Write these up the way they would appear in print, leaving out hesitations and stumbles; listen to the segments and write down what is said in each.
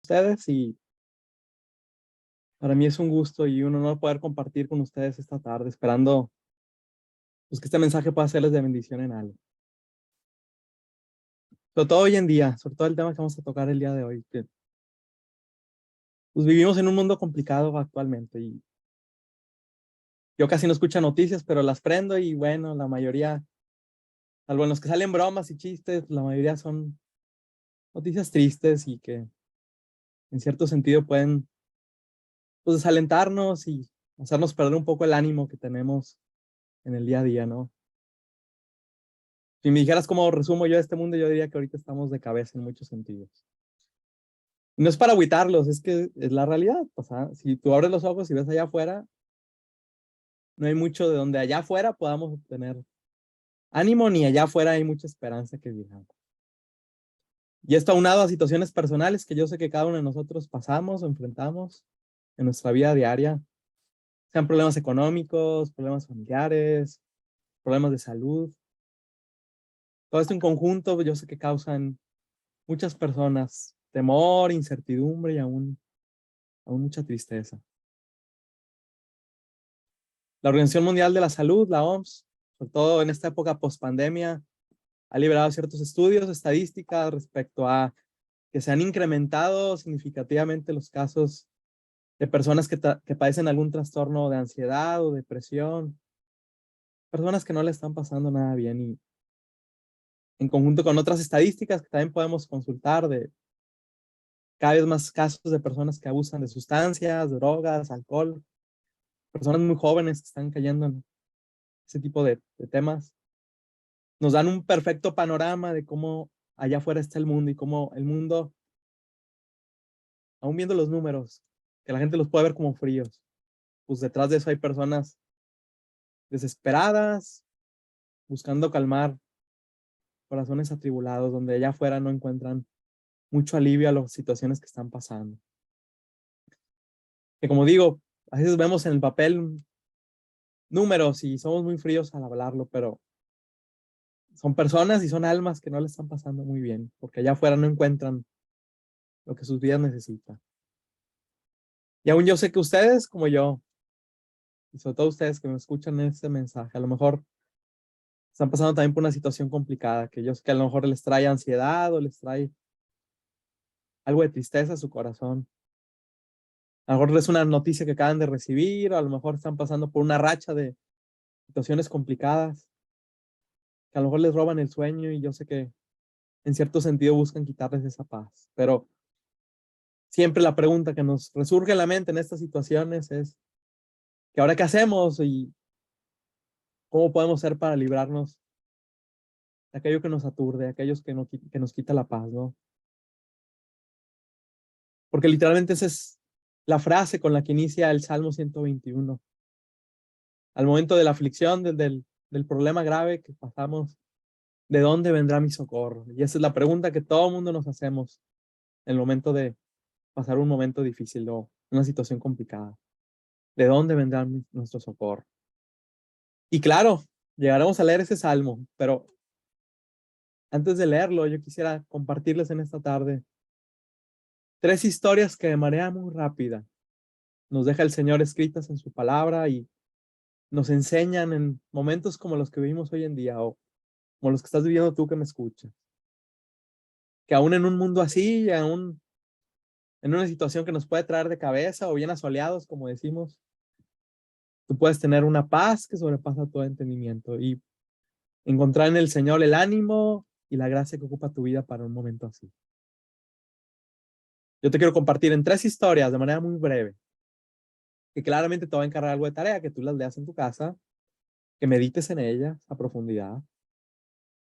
Ustedes y para mí es un gusto y un honor poder compartir con ustedes esta tarde, esperando pues, que este mensaje pueda serles de bendición en algo. Sobre todo hoy en día, sobre todo el tema que vamos a tocar el día de hoy, que pues, vivimos en un mundo complicado actualmente y yo casi no escucho noticias, pero las prendo y bueno, la mayoría, salvo en los que salen bromas y chistes, la mayoría son noticias tristes y que en cierto sentido pueden pues, desalentarnos y hacernos perder un poco el ánimo que tenemos en el día a día, ¿no? Si me dijeras cómo resumo yo este mundo, yo diría que ahorita estamos de cabeza en muchos sentidos. Y no es para agüitarlos, es que es la realidad. O sea, si tú abres los ojos y ves allá afuera, no hay mucho de donde allá afuera podamos obtener ánimo, ni allá afuera hay mucha esperanza que digamos. Y esto aunado a situaciones personales que yo sé que cada uno de nosotros pasamos o enfrentamos en nuestra vida diaria, sean problemas económicos, problemas familiares, problemas de salud. Todo esto en conjunto yo sé que causan muchas personas temor, incertidumbre y aún mucha tristeza. La Organización Mundial de la Salud, la OMS, sobre todo en esta época post-pandemia, ha liberado ciertos estudios, estadísticas respecto a que se han incrementado significativamente los casos de personas que padecen algún trastorno de ansiedad o depresión, personas que no le están pasando nada bien y en conjunto con otras estadísticas que también podemos consultar de cada vez más casos de personas que abusan de sustancias, drogas, alcohol, personas muy jóvenes que están cayendo en ese tipo de temas, nos dan un perfecto panorama de cómo allá afuera está el mundo y cómo el mundo, aún viendo los números, que la gente los puede ver como fríos, pues detrás de eso hay personas desesperadas, buscando calmar corazones atribulados, donde allá afuera no encuentran mucho alivio a las situaciones que están pasando. Que como digo, a veces vemos en el papel números y somos muy fríos al hablarlo, pero son personas y son almas que no le están pasando muy bien, porque allá afuera no encuentran lo que sus vidas necesitan. Y aún yo sé que ustedes, como yo, y sobre todo ustedes que me escuchan este mensaje, a lo mejor están pasando también por una situación complicada, que yo sé que a lo mejor les trae ansiedad o les trae algo de tristeza a su corazón. A lo mejor es una noticia que acaban de recibir, o a lo mejor están pasando por una racha de situaciones complicadas, que a lo mejor les roban el sueño y yo sé que en cierto sentido buscan quitarles esa paz. Pero siempre la pregunta que nos resurge en la mente en estas situaciones es, ¿que ahora qué hacemos y cómo podemos hacer para librarnos de aquello que nos aturde, aquellos que nos quita la paz, ¿no? Porque literalmente esa es la frase con la que inicia el Salmo 121. Al momento de la aflicción, del problema grave que pasamos, ¿de dónde vendrá mi socorro? Y esa es la pregunta que todo el mundo nos hacemos en el momento de pasar un momento difícil o una situación complicada. ¿De dónde vendrá nuestro socorro? Y claro, llegaremos a leer ese salmo, pero antes de leerlo, yo quisiera compartirles en esta tarde 3 historias que de manera muy rápida nos deja el Señor escritas en su palabra y nos enseñan en momentos como los que vivimos hoy en día o como los que estás viviendo tú que me escuchas. Que aún en un mundo así, y aún en una situación que nos puede traer de cabeza o bien asoleados, como decimos, tú puedes tener una paz que sobrepasa todo entendimiento y encontrar en el Señor el ánimo y la gracia que ocupa tu vida para un momento así. Yo te quiero compartir en 3 historias de manera muy breve, que claramente te va a encargar algo de tarea, que tú las leas en tu casa, que medites en ellas a profundidad.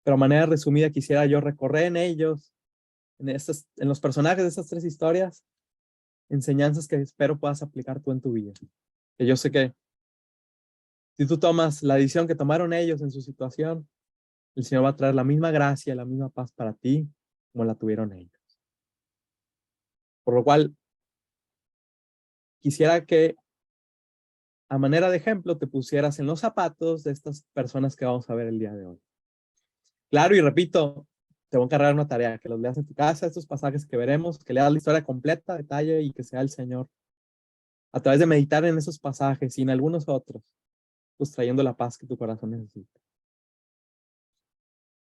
Pero a manera resumida quisiera yo recorrer en ellos, en los personajes de estas 3 historias, enseñanzas que espero puedas aplicar tú en tu vida. Que yo sé que si tú tomas la decisión que tomaron ellos en su situación, el Señor va a traer la misma gracia, la misma paz para ti como la tuvieron ellos. Por lo cual, quisiera que a manera de ejemplo te pusieras en los zapatos de estas personas que vamos a ver el día de hoy. Claro, y repito, te voy a encargar una tarea, que los leas en tu casa, estos pasajes que veremos, que leas la historia completa, detalle, y que sea el Señor, a través de meditar en esos pasajes y en algunos otros, pues trayendo la paz que tu corazón necesita.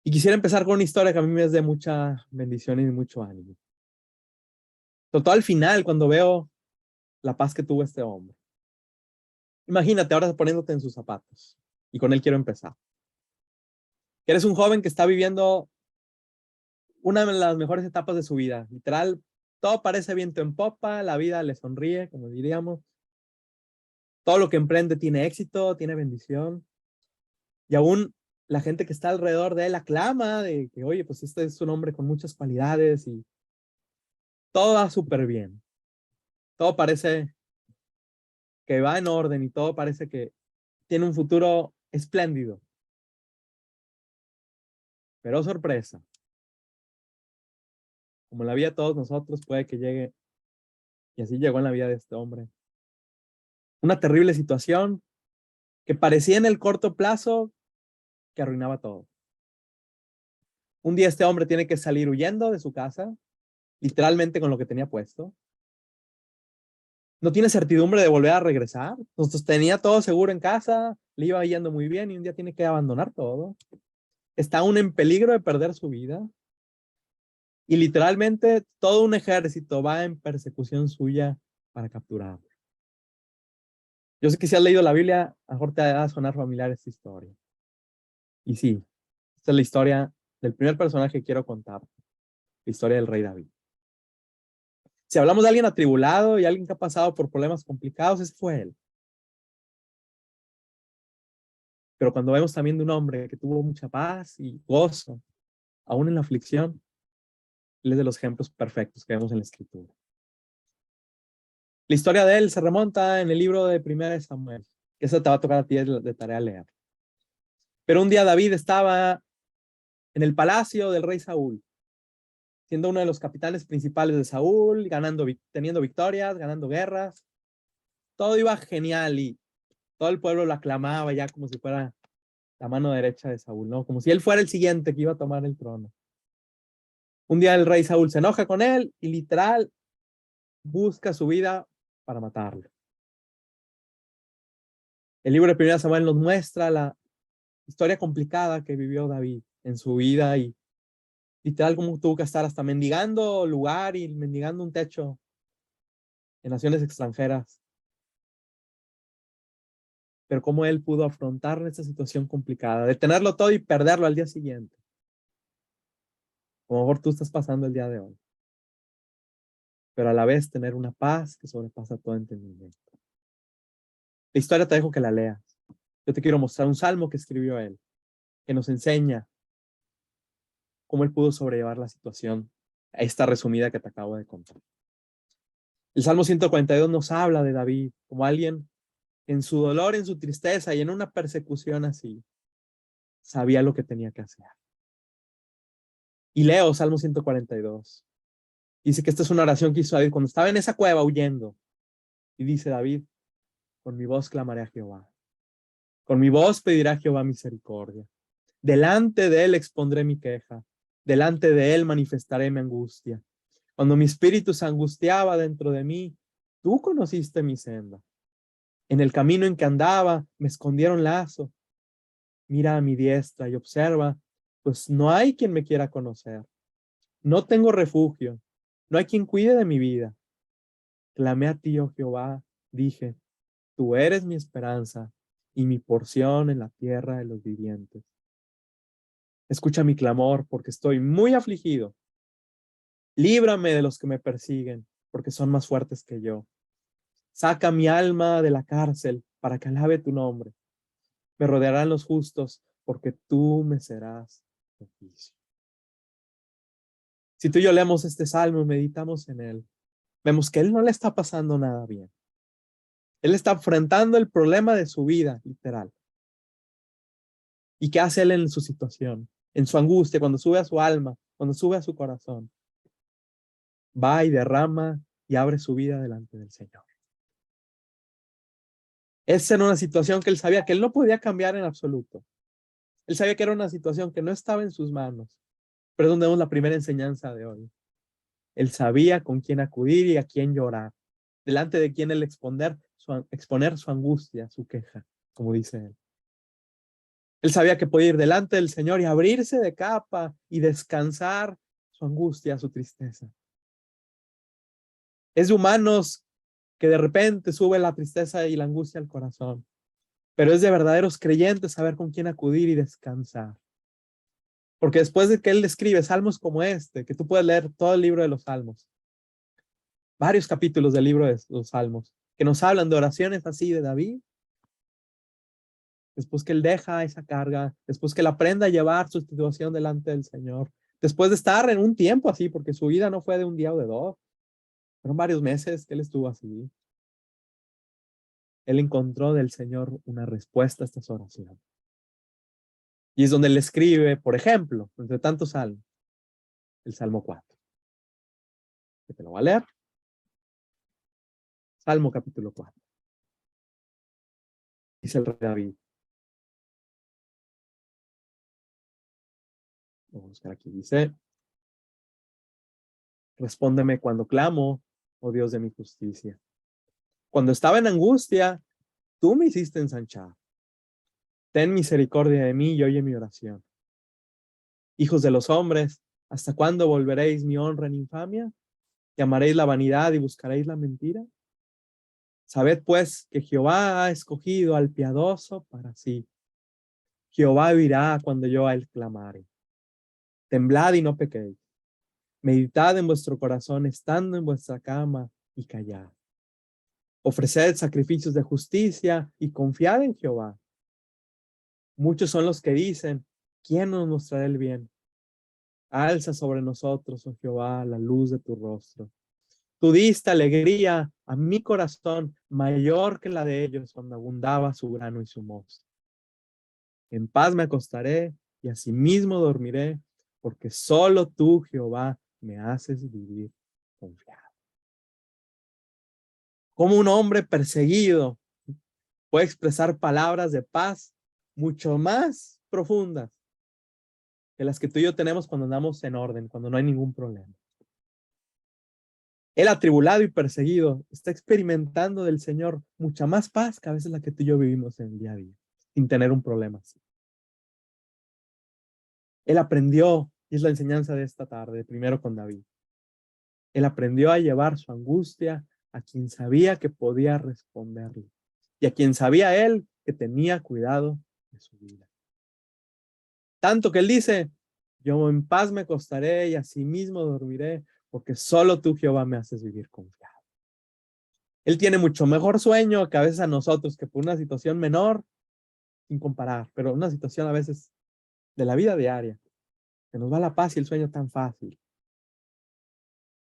Y quisiera empezar con una historia que a mí me es de mucha bendición y de mucho ánimo. Sobre todo al final, cuando veo la paz que tuvo este hombre. Imagínate ahora poniéndote en sus zapatos. Y con él quiero empezar. Eres un joven que está viviendo una de las mejores etapas de su vida. Literal, todo parece viento en popa, la vida le sonríe, como diríamos. Todo lo que emprende tiene éxito, tiene bendición. Y aún la gente que está alrededor de él aclama de que, oye, pues este es un hombre con muchas cualidades y todo va súper bien. Todo parece que va en orden y todo parece que tiene un futuro espléndido. Pero oh, sorpresa, como en la vida de todos nosotros puede que llegue, y así llegó en la vida de este hombre, una terrible situación que parecía en el corto plazo que arruinaba todo. Un día este hombre tiene que salir huyendo de su casa, literalmente con lo que tenía puesto. No tiene certidumbre de volver a regresar. Entonces tenía todo seguro en casa, le iba yendo muy bien y un día tiene que abandonar todo. Está aún en peligro de perder su vida. Y literalmente todo un ejército va en persecución suya para capturarlo. Yo sé que si has leído la Biblia, a lo mejor te va a sonar familiar esta historia. Y sí, esta es la historia del primer personaje que quiero contar, la historia del rey David. Si hablamos de alguien atribulado y alguien que ha pasado por problemas complicados, ese fue él. Pero cuando vemos también de un hombre que tuvo mucha paz y gozo, aún en la aflicción, él es de los ejemplos perfectos que vemos en la Escritura. La historia de él se remonta en el libro de Primera de Samuel, que eso te va a tocar a ti de tarea leer. Pero un día David estaba en el palacio del rey Saúl, siendo uno de los capitanes principales de Saúl, teniendo victorias, ganando guerras. Todo iba genial y todo el pueblo lo aclamaba ya como si fuera la mano derecha de Saúl, ¿no? Como si él fuera el siguiente que iba a tomar el trono. Un día el rey Saúl se enoja con él y literal busca su vida para matarlo. El libro de Primera Samuel nos muestra la historia complicada que vivió David en su vida y literal como tuvo que estar hasta mendigando lugar y mendigando un techo en naciones extranjeras. Pero cómo él pudo afrontar esta situación complicada, de tenerlo todo y perderlo al día siguiente. Como a lo mejor tú estás pasando el día de hoy. Pero a la vez tener una paz que sobrepasa todo entendimiento. La historia te dejo que la leas. Yo te quiero mostrar un salmo que escribió él, que nos enseña cómo él pudo sobrellevar la situación, esta resumida que te acabo de contar. El Salmo 142 nos habla de David como alguien que en su dolor, en su tristeza y en una persecución así, sabía lo que tenía que hacer. Y leo Salmo 142. Dice que esta es una oración que hizo David cuando estaba en esa cueva huyendo. Y dice David, con mi voz clamaré a Jehová. Con mi voz pediré a Jehová misericordia. Delante de él expondré mi queja. Delante de él manifestaré mi angustia. Cuando mi espíritu se angustiaba dentro de mí, tú conociste mi senda. En el camino en que andaba, me escondieron lazo. Mira a mi diestra y observa, pues no hay quien me quiera conocer. No tengo refugio. No hay quien cuide de mi vida. Clamé a ti, oh Jehová, dije, tú eres mi esperanza y mi porción en la tierra de los vivientes. Escucha mi clamor, porque estoy muy afligido. Líbrame de los que me persiguen, porque son más fuertes que yo. Saca mi alma de la cárcel para que alabe tu nombre. Me rodearán los justos, porque tú me serás propicio. Si tú y yo leemos este salmo y meditamos en él, vemos que él no le está pasando nada bien. Él está enfrentando el problema de su vida, literal. ¿Y qué hace él en su situación? En su angustia, cuando sube a su alma, cuando sube a su corazón. Va y derrama y abre su vida delante del Señor. Esa era una situación que él sabía que él no podía cambiar en absoluto. Él sabía que era una situación que no estaba en sus manos. Pero es donde vemos la primera enseñanza de hoy. Él sabía con quién acudir y a quién llorar, delante de quién él exponer su angustia, su queja, como dice él. Él sabía que podía ir delante del Señor y abrirse de capa y descansar su angustia, su tristeza. Es de humanos que de repente sube la tristeza y la angustia al corazón, pero es de verdaderos creyentes saber con quién acudir y descansar. Porque después de que él escribe salmos como este, que tú puedes leer todo el libro de los salmos, varios capítulos del libro de los salmos, que nos hablan de oraciones así de David, después que él deja esa carga, después que él aprenda a llevar su situación delante del Señor, después de estar en un tiempo así, porque su vida no fue de un día o de dos, fueron varios meses que él estuvo así. Él encontró del Señor una respuesta a estas oraciones. Y es donde él escribe, por ejemplo, entre tantos salmos, el Salmo 4. Que te lo voy a leer. Salmo capítulo 4. Dice el rey David. Vamos a buscar aquí. Dice, respóndeme cuando clamo, oh Dios de mi justicia. Cuando estaba en angustia, tú me hiciste ensanchar. Ten misericordia de mí y oye mi oración. Hijos de los hombres, ¿hasta cuándo volveréis mi honra en infamia? ¿Llamaréis la vanidad y buscaréis la mentira? Sabed pues que Jehová ha escogido al piadoso para sí. Jehová oirá cuando yo a él clamare. Temblad y no pequéis. Meditad en vuestro corazón estando en vuestra cama y callad. Ofreced sacrificios de justicia y confiad en Jehová. Muchos son los que dicen, ¿quién nos mostrará el bien? Alza sobre nosotros, oh Jehová, la luz de tu rostro. Tú diste alegría a mi corazón mayor que la de ellos cuando abundaba su grano y su mosto. En paz me acostaré y asimismo dormiré, porque solo tú, Jehová, me haces vivir confiado. Como un hombre perseguido puede expresar palabras de paz mucho más profundas que las que tú y yo tenemos cuando andamos en orden, cuando no hay ningún problema. El atribulado y perseguido está experimentando del Señor mucha más paz que a veces la que tú y yo vivimos en el día a día, sin tener un problema así. Él aprendió, y es la enseñanza de esta tarde, primero con David. Él aprendió a llevar su angustia a quien sabía que podía responderle y a quien sabía él que tenía cuidado de su vida. Tanto que él dice, yo en paz me acostaré y asimismo dormiré, porque solo tú, Jehová, me haces vivir confiado. Él tiene mucho mejor sueño que a veces a nosotros, que por una situación menor, sin comparar, pero una situación a veces de la vida diaria, que nos va la paz y el sueño tan fácil.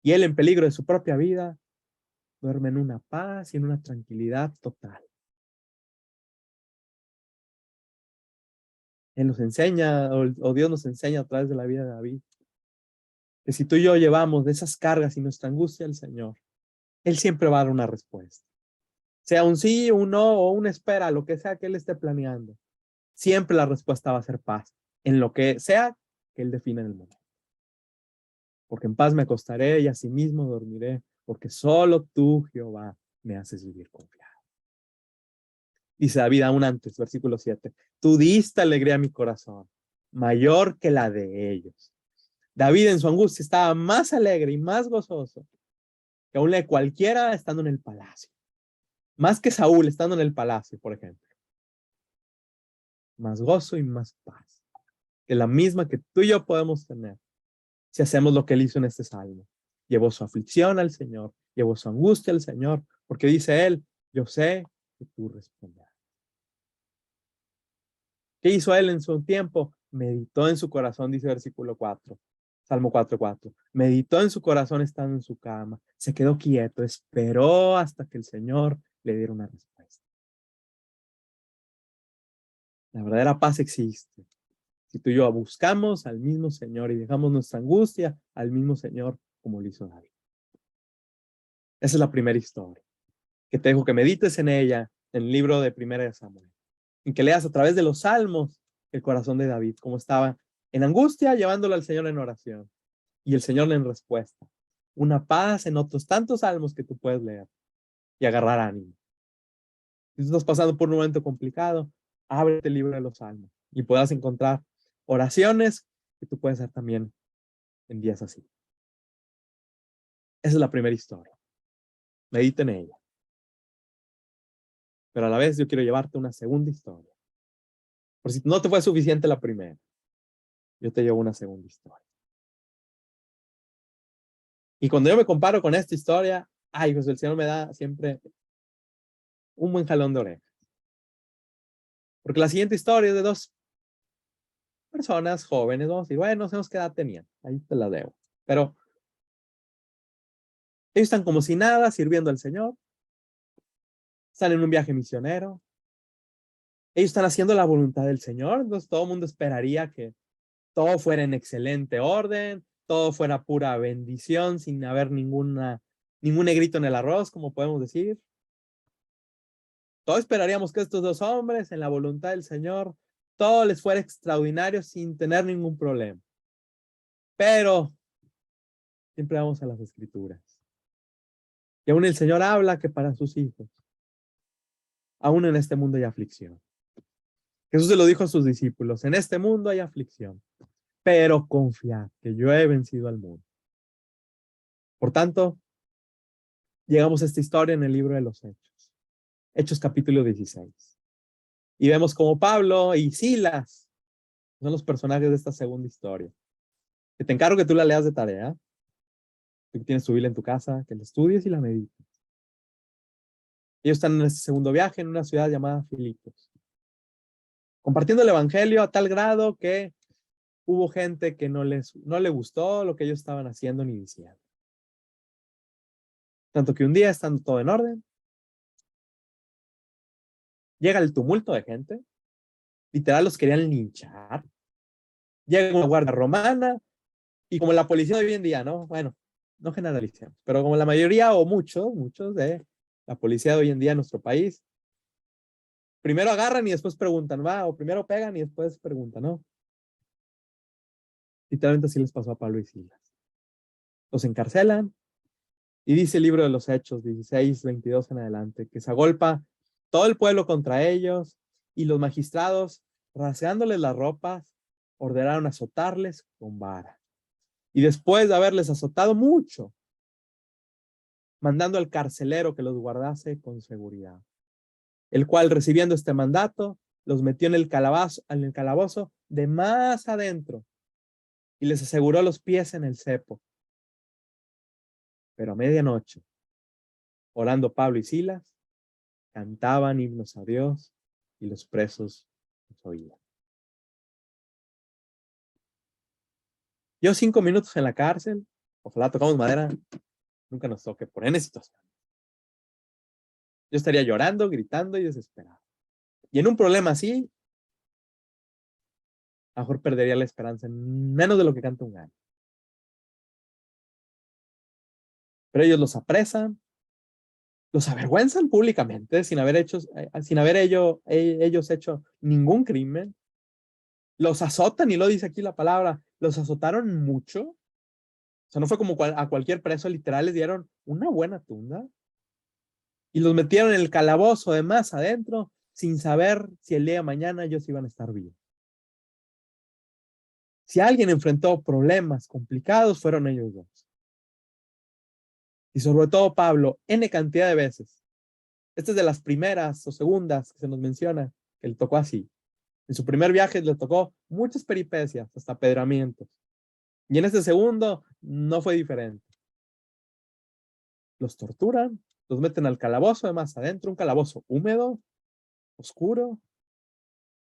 Y él en peligro de su propia vida, duerme en una paz y en una tranquilidad total. Él nos enseña, o Dios nos enseña a través de la vida de David, que si tú y yo llevamos de esas cargas y nuestra angustia al Señor, Él siempre va a dar una respuesta. Sea un sí, un no o un espera, lo que sea que Él esté planeando. Siempre la respuesta va a ser paz, en lo que sea que Él define en el momento. Porque en paz me acostaré y asimismo dormiré, porque solo tú, Jehová, me haces vivir confiado. Dice David aún antes, versículo 7, tú diste alegría a mi corazón, mayor que la de ellos. David en su angustia estaba más alegre y más gozoso que aún la de cualquiera estando en el palacio. Más que Saúl estando en el palacio, por ejemplo. Más gozo y más paz. Que la misma que tú y yo podemos tener si hacemos lo que él hizo en este salmo. Llevó su aflicción al Señor, llevó su angustia al Señor, porque dice él, yo sé que tú responderás. ¿Qué hizo él en su tiempo? Meditó en su corazón, dice versículo 4. Salmo 4:4. Meditó en su corazón estando en su cama. Se quedó quieto, esperó hasta que el Señor le diera una respuesta. La verdadera paz existe. Si tú y yo buscamos al mismo Señor y dejamos nuestra angustia al mismo Señor como lo hizo David. Esa es la primera historia. Que te dejo que medites en ella en el libro de Primera de Samuel. Y que leas a través de los salmos el corazón de David, cómo estaba En angustia, llevándolo al Señor en oración. Y el Señor en respuesta. Una paz en otros tantos salmos que tú puedes leer y agarrar ánimo. Si tú estás pasando por un momento complicado, ábrete el libro de los salmos y podrás encontrar oraciones que tú puedes hacer también en días así. Esa es la primera historia. Medita en ella. Pero a la vez yo quiero llevarte una segunda historia. Por si no te fue suficiente la primera, yo te llevo una segunda historia. Y cuando yo me comparo con esta historia, ay, pues el Señor me da siempre un buen jalón de orejas. Porque la siguiente historia es de dos personas jóvenes, vamos a decir, bueno, no sabemos qué edad tenían, ahí te la debo. Pero ellos están como si nada, sirviendo al Señor, están en un viaje misionero, ellos están haciendo la voluntad del Señor, entonces todo el mundo esperaría que todo fuera en excelente orden, todo fuera pura bendición, sin haber ningún negrito en el arroz, como podemos decir. Todos esperaríamos que estos dos hombres, en la voluntad del Señor, todo les fuera extraordinario sin tener ningún problema. Pero siempre vamos a las Escrituras. Y aún el Señor habla que para sus hijos, aún en este mundo hay aflicción. Jesús se lo dijo a sus discípulos, en este mundo hay aflicción, pero confiad que yo he vencido al mundo. Por tanto, llegamos a esta historia en el libro de los Hechos. Hechos capítulo 16. Y vemos como Pablo y Silas son los personajes de esta segunda historia. Que te encargo que tú la leas de tarea. Tú que tienes tu Biblia en tu casa, que la estudies y la medites. Ellos están en este segundo viaje en una ciudad llamada Filipos, compartiendo el evangelio a tal grado que hubo gente que no le gustó lo que ellos estaban haciendo ni diciendo. Tanto que un día, estando todo en orden, llega el tumulto de gente, literal los querían linchar. Llega una guardia romana y como la policía de hoy en día, ¿no? Bueno, no generalicemos, pero como la mayoría o muchos de la policía de hoy en día en nuestro país, primero agarran y después preguntan, va, o primero pegan y después preguntan, ¿no? Literalmente así les pasó a Pablo y Silas. Los encarcelan y dice el libro de los Hechos 16, 22 en adelante, que se agolpa todo el pueblo contra ellos y los magistrados, rasgándoles las ropas, ordenaron azotarles con vara. Y después de haberles azotado mucho, mandando al carcelero que los guardase con seguridad, el cual recibiendo este mandato, los metió en el calabozo de más adentro y les aseguró los pies en el cepo. Pero a medianoche, orando Pablo y Silas, cantaban himnos a Dios y los presos los oían. Yo 5 minutos en la cárcel, ojalá tocamos madera, nunca nos toque por N situación. Yo estaría llorando, gritando y desesperado. Y en un problema así, a lo mejor perdería la esperanza en menos de lo que canta un gallo. Pero ellos los apresan, los avergüenzan públicamente sin haber ellos hecho ningún crimen. Los azotan, y lo dice aquí la palabra, los azotaron mucho. O sea, no fue como a cualquier preso, literal, les dieron una buena tunda. Y los metieron en el calabozo de más adentro, sin saber si el día de mañana ellos iban a estar vivos. Si alguien enfrentó problemas complicados, fueron ellos dos. Y sobre todo Pablo, N cantidad de veces. Esta es de las primeras o segundas que se nos menciona, que le tocó así. En su primer viaje le tocó muchas peripecias, hasta apedramientos. Y en este segundo no fue diferente. Los torturan, los meten al calabozo de más adentro, un calabozo húmedo, oscuro,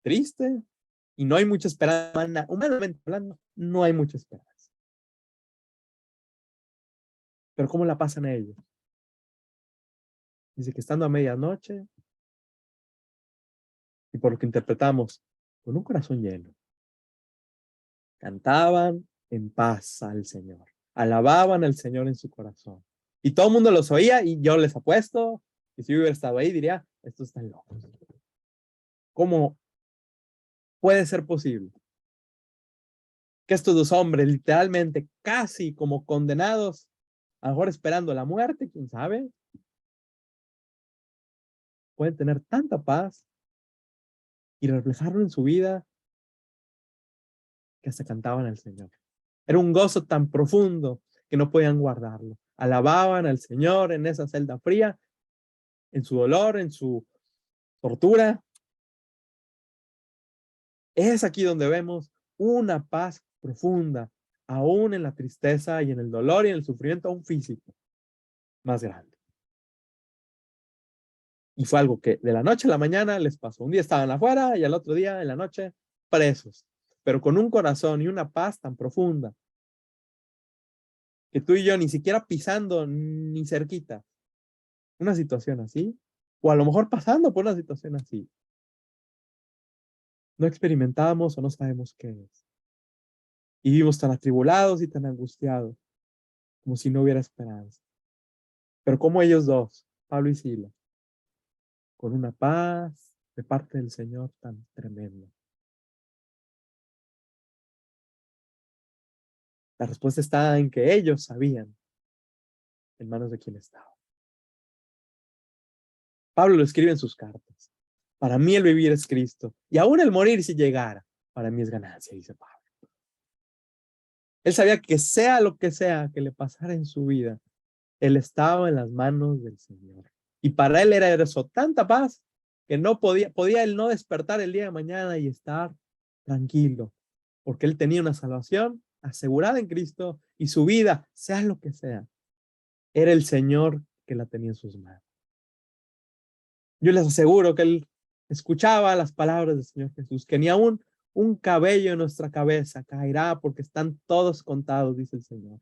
triste, y no hay mucha esperanza. Humanamente hablando, no hay mucha esperanza. Pero ¿cómo la pasan ellos? Dice que estando a medianoche, y por lo que interpretamos, con un corazón lleno, cantaban en paz al Señor, alababan al Señor en su corazón. Y todo el mundo los oía, y yo les apuesto, que si yo hubiera estado ahí, diría, estos están locos. ¿Cómo puede ser posible que estos dos hombres, literalmente casi como condenados, a lo mejor esperando la muerte, quién sabe, pueden tener tanta paz y reflejarlo en su vida que hasta cantaban al Señor. Era un gozo tan profundo que no podían guardarlo. Alababan al Señor en esa celda fría, en su dolor, en su tortura. Es aquí donde vemos una paz profunda, aún en la tristeza y en el dolor y en el sufrimiento aún físico más grande. Y fue algo que de la noche a la mañana les pasó. Un día estaban afuera y al otro día en la noche presos, pero con un corazón y una paz tan profunda que tú y yo ni siquiera pisando ni cerquita una situación así, o a lo mejor pasando por una situación así, no experimentamos o no sabemos qué es. Y vivimos tan atribulados y tan angustiados, como si no hubiera esperanza. Pero como ellos dos, Pablo y Sila, con una paz de parte del Señor tan tremenda. La respuesta está en que ellos sabían en manos de quién estaba. Pablo lo escribe en sus cartas. Para mí el vivir es Cristo, y aún el morir si llegara, para mí es ganancia, dice Pablo. Él sabía que sea lo que sea que le pasara en su vida, él estaba en las manos del Señor. Y para él era eso, tanta paz, que no podía él no despertar el día de mañana y estar tranquilo, porque él tenía una salvación asegurada en Cristo y su vida, sea lo que sea, era el Señor que la tenía en sus manos. Yo les aseguro que él escuchaba las palabras del Señor Jesús, que ni aún un cabello en nuestra cabeza caerá porque están todos contados, dice el Señor.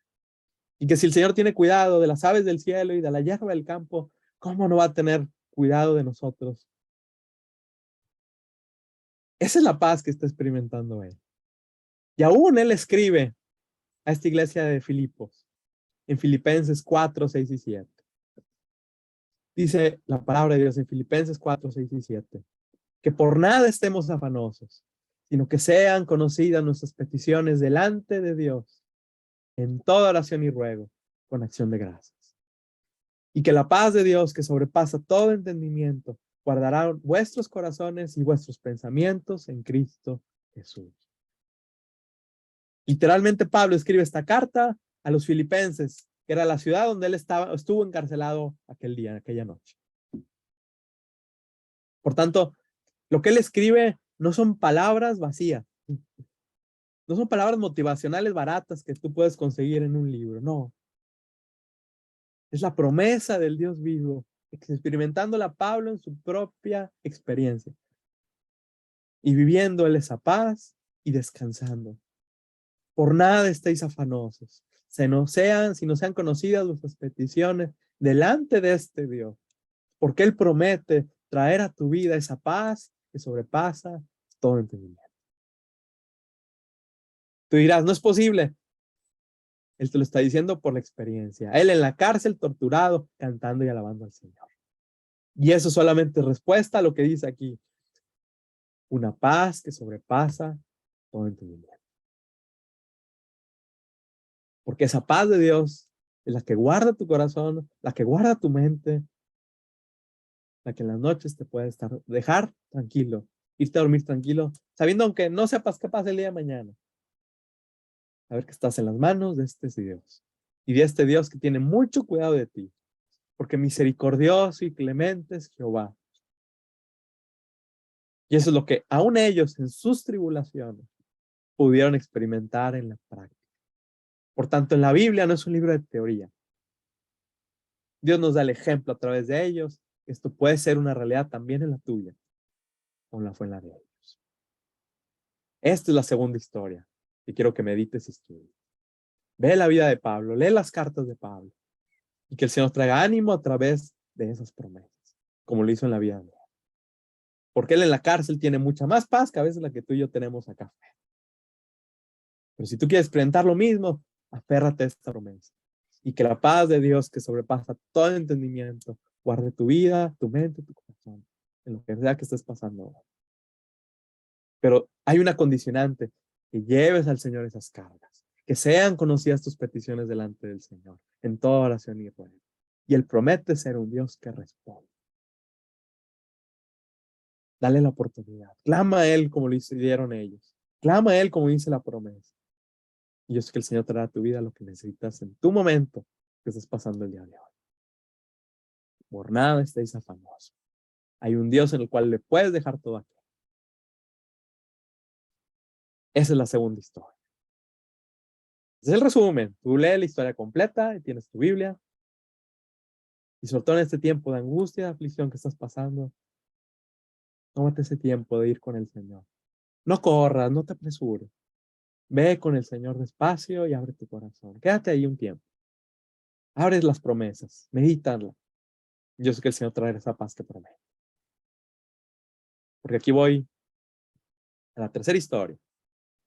Y que si el Señor tiene cuidado de las aves del cielo y de la hierba del campo, ¿cómo no va a tener cuidado de nosotros? Esa es la paz que está experimentando él. Y aún él escribe a esta iglesia de Filipos, en Filipenses 4, 6 y 7. Dice la palabra de Dios en Filipenses 4, 6 y 7, que por nada estemos afanosos, sino que sean conocidas nuestras peticiones delante de Dios, en toda oración y ruego, con acción de gracias. Y que la paz de Dios, que sobrepasa todo entendimiento, guardará vuestros corazones y vuestros pensamientos en Cristo Jesús. Literalmente Pablo escribe esta carta a los filipenses, que era la ciudad donde él estuvo encarcelado aquel día, aquella noche. Por tanto, lo que él escribe no son palabras vacías, no son palabras motivacionales baratas que tú puedes conseguir en un libro, no. Es la promesa del Dios vivo, experimentándola Pablo en su propia experiencia y viviendo él esa paz y descansando. Por nada estéis afanosos, si no sean conocidas vuestras peticiones delante de este Dios, porque él promete traer a tu vida esa paz que sobrepasa todo entendimiento. Tú dirás, no es posible. Él te lo está diciendo por la experiencia. Él en la cárcel, torturado, cantando y alabando al Señor. Y eso solamente es respuesta a lo que dice aquí. Una paz que sobrepasa todo entendimiento. Porque esa paz de Dios es la que guarda tu corazón, la que guarda tu mente, la que en las noches te puede dejar tranquilo, irte a dormir tranquilo, sabiendo aunque no sepas qué pasa el día de mañana. Saber que estás en las manos de este Dios. Y de este Dios que tiene mucho cuidado de ti. Porque misericordioso y clemente es Jehová. Y eso es lo que aún ellos en sus tribulaciones pudieron experimentar en la práctica. Por tanto, en la Biblia no es un libro de teoría. Dios nos da el ejemplo a través de ellos. Esto puede ser una realidad también en la tuya, como la fue en la de ellos. Esta es la segunda historia que quiero que medites y estudies. Ve la vida de Pablo, lee las cartas de Pablo y que el Señor traiga ánimo a través de esas promesas, como lo hizo en la vida de él. Porque él en la cárcel tiene mucha más paz que a veces la que tú y yo tenemos acá. Pero si tú quieres experimentar lo mismo, aférrate a esta promesa. Y que la paz de Dios que sobrepasa todo entendimiento, guarde tu vida, tu mente, tu corazón, en lo que sea que estés pasando ahora. Pero hay una condicionante. que lleves al Señor esas cargas, que sean conocidas tus peticiones delante del Señor, en toda oración y ruego. Y Él promete ser un Dios que responde. Dale la oportunidad. Clama a Él como lo hicieron ellos. Clama a Él como dice la promesa. Y yo sé que el Señor traerá a tu vida lo que necesitas en tu momento que estás pasando el día de hoy. Por nada estéis afanosos. Hay un Dios en el cual le puedes dejar todo aquí. Esa es la segunda historia. Ese es el resumen. Tú lees la historia completa y tienes tu Biblia. Y sobre todo en este tiempo de angustia, de aflicción que estás pasando, tómate ese tiempo de ir con el Señor. No corras, no te apresures. Ve con el Señor despacio y abre tu corazón. Quédate ahí un tiempo. Abre las promesas, medítala. Yo sé que el Señor traerá esa paz que promete. Porque aquí voy a la tercera historia,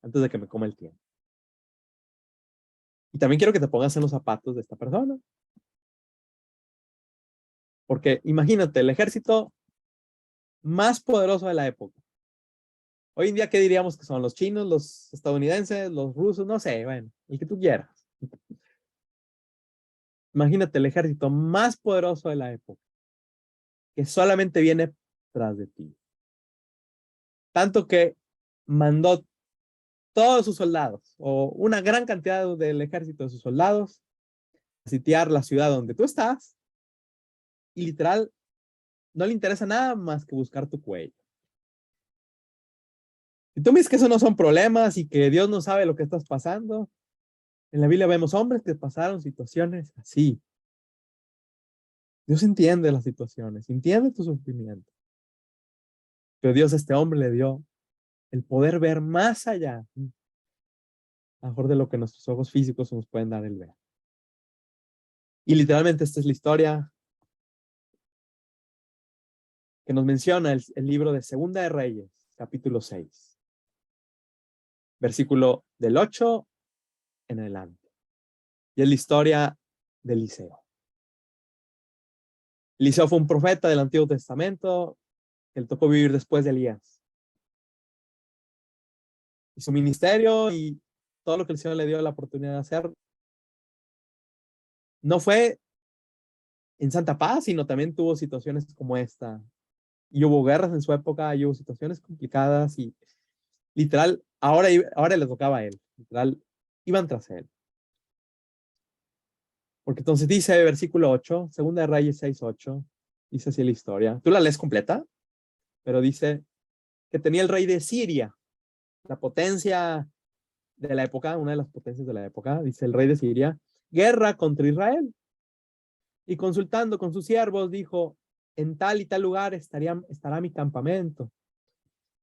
antes de que me coma el tiempo. Y también quiero que te pongas en los zapatos de esta persona. Porque imagínate, el ejército más poderoso de la época. Hoy en día, ¿qué diríamos que son? Los chinos, los estadounidenses, los rusos, no sé, bueno, el que tú quieras. Imagínate el ejército más poderoso de la época, que solamente viene tras de ti. Tanto que mandó todos sus soldados, o una gran cantidad del ejército de sus soldados, a sitiar la ciudad donde tú estás, y literal, no le interesa nada más que buscar tu cuello. Y tú me dices que eso no son problemas y que Dios no sabe lo que estás pasando. En la Biblia vemos hombres que pasaron situaciones así. Dios entiende las situaciones, entiende tu sufrimiento. Pero Dios a este hombre le dio el poder ver más allá, a lo mejor de lo que nuestros ojos físicos nos pueden dar el ver. Y literalmente esta es la historia que nos menciona el libro de Segunda de Reyes, capítulo 6, versículo del 8 en adelante. Y es la historia de Eliseo. Eliseo fue un profeta del Antiguo Testamento que le tocó vivir después de Elías. Y su ministerio y todo lo que el Señor le dio la oportunidad de hacer no fue en santa paz, sino también tuvo situaciones como esta. Y hubo guerras en su época, y hubo situaciones complicadas y literal, ahora le tocaba a él. Literal, iban tras él. Porque entonces dice versículo 8, Segunda de Reyes 6:8, dice así la historia. Tú la lees completa, pero dice que tenía el rey de Siria, la potencia de la época, una de las potencias de la época, dice el rey de Siria, guerra contra Israel. Y consultando con sus siervos, dijo, en tal y tal lugar estará mi campamento.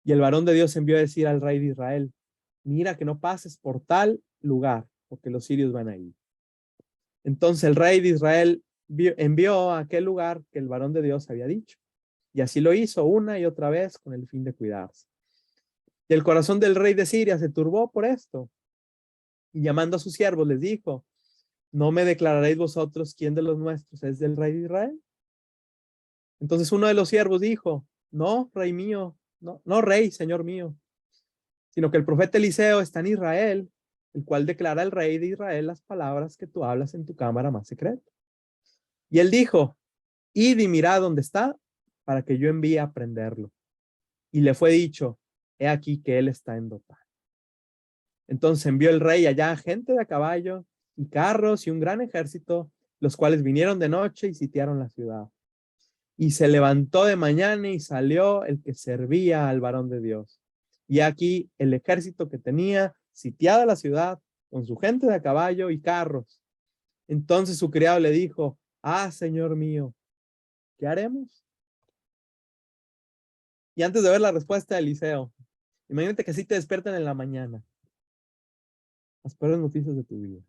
Y el varón de Dios envió a decir al rey de Israel, mira que no pases por tal lugar, porque los sirios van ahí. Entonces el rey de Israel envió a aquel lugar que el varón de Dios había dicho. Y así lo hizo una y otra vez con el fin de cuidarse. Y el corazón del rey de Siria se turbó por esto. Y llamando a sus siervos les dijo, ¿no me declararéis vosotros quién de los nuestros es del rey de Israel? Entonces uno de los siervos dijo, no, rey mío, no rey, señor mío, sino que el profeta Eliseo está en Israel, el cual declara al rey de Israel las palabras que tú hablas en tu cámara más secreta. Y él dijo, id y mirad dónde está, para que yo envíe a prenderlo. Y le fue dicho, he aquí que él está en Dotán. Entonces envió el rey allá gente de a caballo y carros y un gran ejército, los cuales vinieron de noche y sitiaron la ciudad. Y se levantó de mañana y salió el que servía al varón de Dios. Y aquí el ejército que tenía sitiada la ciudad con su gente de a caballo y carros. Entonces su criado le dijo, señor mío, ¿qué haremos? Y antes de ver la respuesta de Eliseo, imagínate que así te despiertan en la mañana. Las peores noticias de tu vida.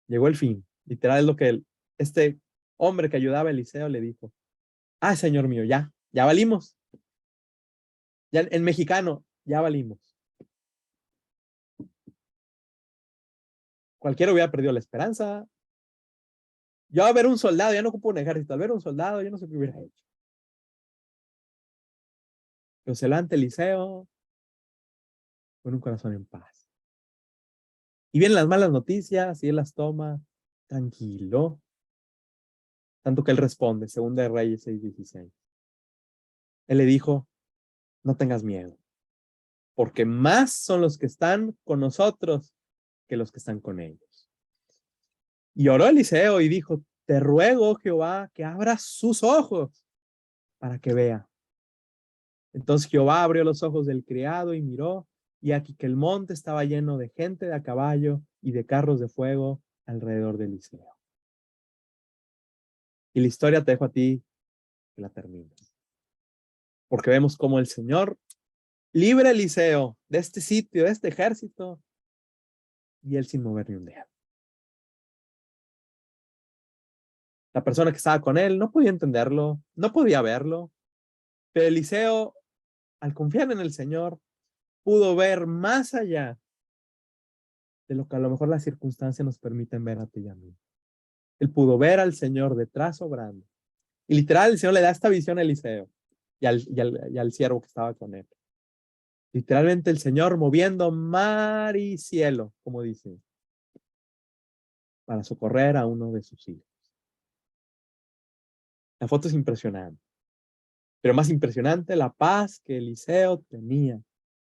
Llegó el fin. Literal es lo que este hombre que ayudaba a Eliseo le dijo. Señor mío, ya valimos. Ya en mexicano, ya valimos. Cualquiera hubiera perdido la esperanza. Yo al ver un soldado, ya no ocupo un ejército, al ver un soldado, yo no sé qué hubiera hecho. Pero se levanta Eliseo con un corazón en paz. Y vienen las malas noticias y él las toma tranquilo. Tanto que él responde, Segunda de Reyes 6:16. Él le dijo, no tengas miedo, porque más son los que están con nosotros que los que están con ellos. Y oró Eliseo y dijo, te ruego, Jehová, que abras sus ojos para que vea. Entonces Jehová abrió los ojos del criado y miró, y aquí que el monte estaba lleno de gente de a caballo y de carros de fuego alrededor de Eliseo. Y la historia te dejo a ti que la termines. Porque vemos cómo el Señor libra a Eliseo de este sitio, de este ejército, y él sin mover ni un dedo. La persona que estaba con él no podía entenderlo, no podía verlo, pero Eliseo, al confiar en el Señor, pudo ver más allá de lo que a lo mejor las circunstancias nos permiten ver a ti y a mí. Él pudo ver al Señor detrás obrando. Y literal, el Señor le da esta visión a Eliseo y al siervo que estaba con él. Literalmente el Señor moviendo mar y cielo, como dice, para socorrer a uno de sus hijos. La foto es impresionante. Pero más impresionante, la paz que Eliseo tenía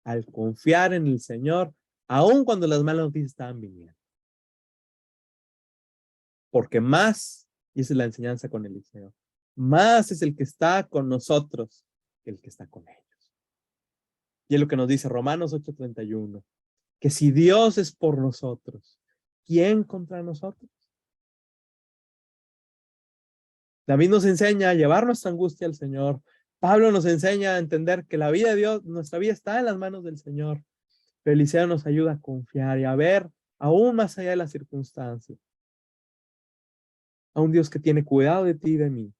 al confiar en el Señor, aun cuando las malas noticias estaban viniendo. Porque más, y esa es la enseñanza con Eliseo, más es el que está con nosotros que el que está con ellos. Y es lo que nos dice Romanos 8:31, que si Dios es por nosotros, ¿quién contra nosotros? David nos enseña a llevar nuestra angustia al Señor. Pablo nos enseña a entender que la vida de Dios, nuestra vida está en las manos del Señor. Pero Eliseo nos ayuda a confiar y a ver aún más allá de las circunstancias. A un Dios que tiene cuidado de ti y de mí.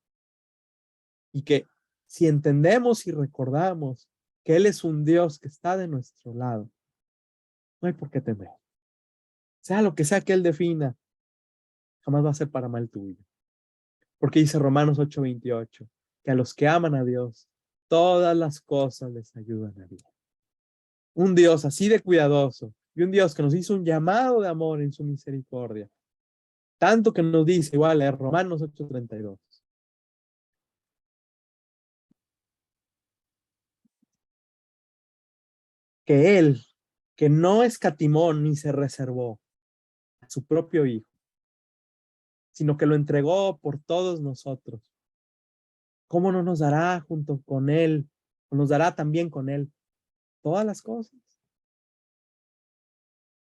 Y que si entendemos y recordamos que Él es un Dios que está de nuestro lado, no hay por qué temer. Sea lo que sea que Él defina, jamás va a ser para mal tuyo. Porque dice Romanos 8:28, que a los que aman a Dios, todas las cosas les ayudan a bien. Un Dios así de cuidadoso y un Dios que nos hizo un llamado de amor en su misericordia. Tanto que nos dice, igual es Romanos 8:32. Que Él, que no escatimó ni se reservó a su propio Hijo, sino que lo entregó por todos nosotros. ¿Cómo no nos dará junto con Él, o nos dará también con Él todas las cosas?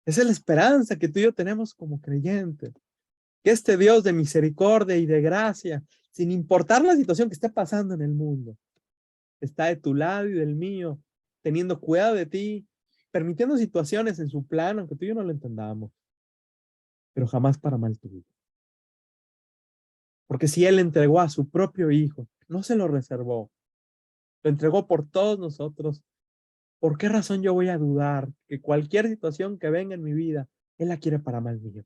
Esa es la esperanza que tú y yo tenemos como creyentes. Que este Dios de misericordia y de gracia, sin importar la situación que esté pasando en el mundo, está de tu lado y del mío, teniendo cuidado de ti, permitiendo situaciones en su plan, aunque tú y yo no lo entendamos, pero jamás para mal tuyo. Porque si Él entregó a su propio Hijo, no se lo reservó, lo entregó por todos nosotros, ¿por qué razón yo voy a dudar que cualquier situación que venga en mi vida, Él la quiere para mal mío?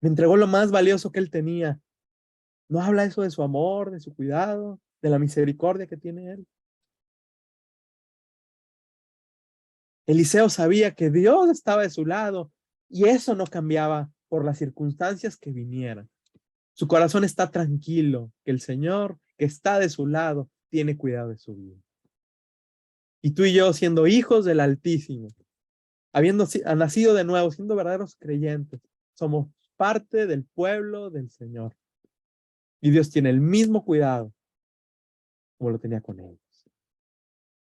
Me entregó lo más valioso que Él tenía. ¿No habla eso de su amor, de su cuidado, de la misericordia que tiene Él? Eliseo sabía que Dios estaba de su lado y eso no cambiaba por las circunstancias que vinieran. Su corazón está tranquilo, que el Señor que está de su lado tiene cuidado de su vida. Y tú y yo, siendo hijos del Altísimo, habiendo nacido de nuevo, siendo verdaderos creyentes, somos parte del pueblo del Señor. Y Dios tiene el mismo cuidado como lo tenía con ellos.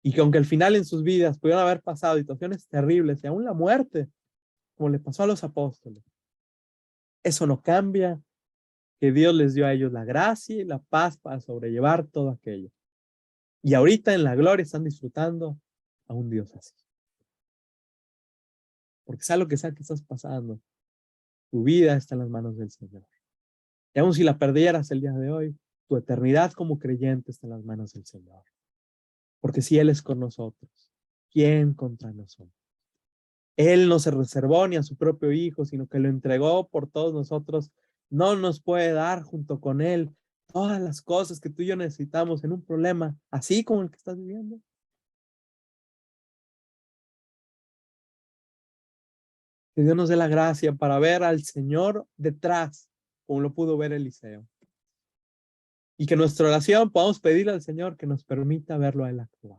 Y que aunque al final en sus vidas pudieron haber pasado situaciones terribles y aún la muerte, como le pasó a los apóstoles, eso no cambia que Dios les dio a ellos la gracia y la paz para sobrellevar todo aquello. Y ahorita en la gloria están disfrutando a un Dios así. Porque sea lo que sea que estás pasando, tu vida está en las manos del Señor. Y aun si la perdieras el día de hoy, tu eternidad como creyente está en las manos del Señor. Porque si Él es con nosotros, ¿quién contra nosotros? Él no se reservó ni a su propio Hijo, sino que lo entregó por todos nosotros. No nos puede dar junto con Él todas las cosas que tú y yo necesitamos en un problema así como el que estás viviendo. Que Dios nos dé la gracia para ver al Señor detrás, como lo pudo ver Eliseo. Y que en nuestra oración podamos pedirle al Señor que nos permita verlo a Él actuar.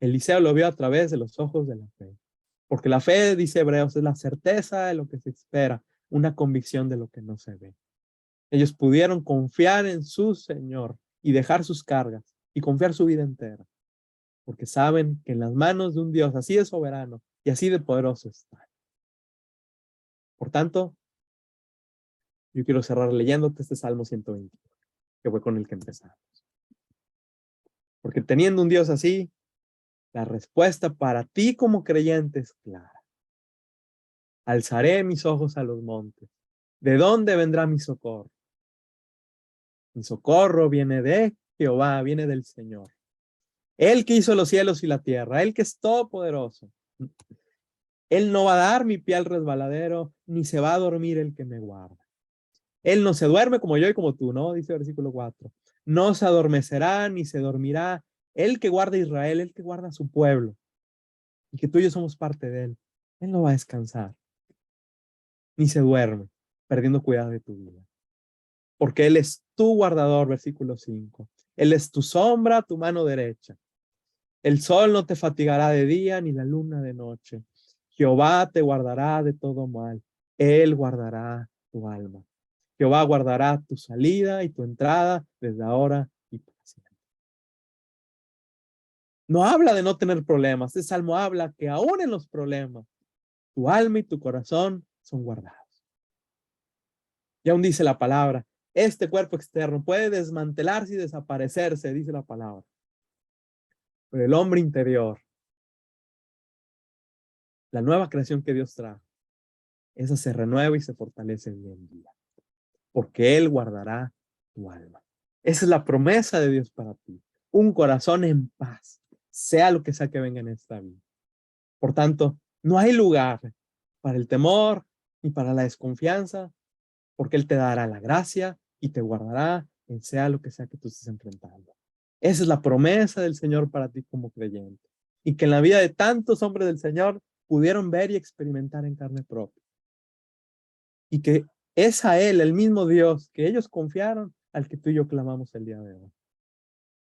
Eliseo lo vio a través de los ojos de la fe. Porque la fe, dice Hebreos, es la certeza de lo que se espera, una convicción de lo que no se ve. Ellos pudieron confiar en su Señor y dejar sus cargas y confiar su vida entera. Porque saben que en las manos de un Dios así de soberano y así de poderoso está. Por tanto, yo quiero cerrar leyéndote este Salmo 120, que fue con el que empezamos. Porque teniendo un Dios así, la respuesta para ti como creyente es clara. Alzaré mis ojos a los montes. ¿De dónde vendrá mi socorro? Mi socorro viene de Jehová, viene del Señor. Él que hizo los cielos y la tierra, Él que es todopoderoso. Él no va a dar mi pie al resbaladero, ni se va a dormir el que me guarda. Él no se duerme como yo y como tú, ¿no? Dice el versículo 4. No se adormecerá ni se dormirá. Él que guarda a Israel, Él que guarda a su pueblo. Y que tú y yo somos parte de Él. Él no va a descansar. Ni se duerme, perdiendo cuidado de tu vida. Porque Él es tu guardador, versículo 5. Él es tu sombra, tu mano derecha. El sol no te fatigará de día, ni la luna de noche. Jehová te guardará de todo mal. Él guardará tu alma. Jehová guardará tu salida y tu entrada desde ahora y para siempre. No habla de no tener problemas. Este salmo habla que aún en los problemas, tu alma y tu corazón son guardados. Y aún dice la palabra, este cuerpo externo puede desmantelarse y desaparecerse, dice la palabra. Pero el hombre interior, la nueva creación que Dios trae, esa se renueva y se fortalece día en día. Porque Él guardará tu alma. Esa es la promesa de Dios para ti. Un corazón en paz, sea lo que sea que venga en esta vida. Por tanto, no hay lugar para el temor ni para la desconfianza, porque Él te dará la gracia y te guardará en sea lo que sea que tú estés enfrentando. Esa es la promesa del Señor para ti como creyente. Y que en la vida de tantos hombres del Señor pudieron ver y experimentar en carne propia. Y que es a Él, el mismo Dios, que ellos confiaron, al que tú y yo clamamos el día de hoy.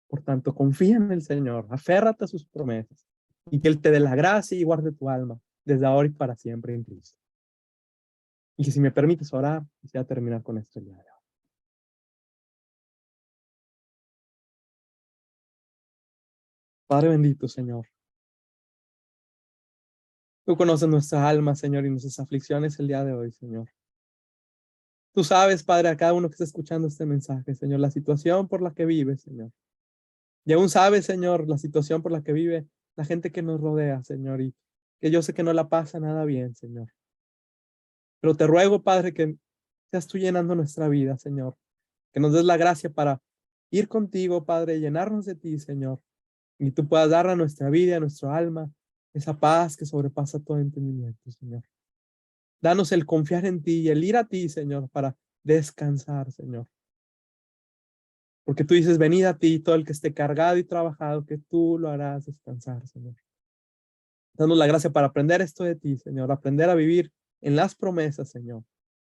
Por tanto, confía en el Señor, aférrate a sus promesas y que Él te dé la gracia y guarde tu alma desde ahora y para siempre en Cristo. Y que si me permites orar, quisiera terminar con esto el día de hoy. Padre bendito, Señor. Tú conoces nuestra alma, Señor, y nuestras aflicciones el día de hoy, Señor. Tú sabes, Padre, a cada uno que está escuchando este mensaje, Señor, la situación por la que vive, Señor. Y aún sabes, Señor, la situación por la que vive la gente que nos rodea, Señor, y que yo sé que no la pasa nada bien, Señor. Pero te ruego, Padre, que seas tú llenando nuestra vida, Señor. Que nos des la gracia para ir contigo, Padre, llenarnos de ti, Señor. Y tú puedas dar a nuestra vida, a nuestra alma, esa paz que sobrepasa todo entendimiento, Señor. Danos el confiar en ti y el ir a ti, Señor, para descansar, Señor. Porque tú dices, venid a ti todo el que esté cargado y trabajado, que tú lo harás descansar, Señor. Danos la gracia para aprender esto de ti, Señor, aprender a vivir en las promesas, Señor.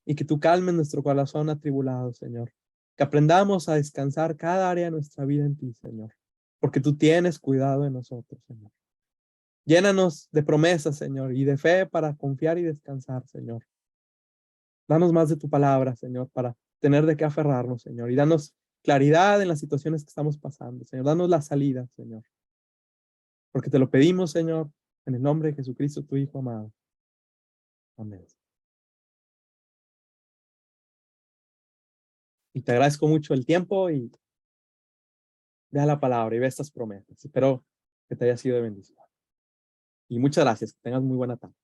Y que tú calmes nuestro corazón atribulado, Señor. Que aprendamos a descansar cada área de nuestra vida en ti, Señor. Porque tú tienes cuidado de nosotros, Señor. Llénanos de promesas, Señor, y de fe para confiar y descansar, Señor. Danos más de tu palabra, Señor, para tener de qué aferrarnos, Señor. Y danos claridad en las situaciones que estamos pasando, Señor. Danos la salida, Señor. Porque te lo pedimos, Señor, en el nombre de Jesucristo, tu Hijo amado. Amén. Y te agradezco mucho el tiempo y vea la palabra y ve estas promesas. Espero que te haya sido de bendición. Y muchas gracias. Que tengas muy buena tarde.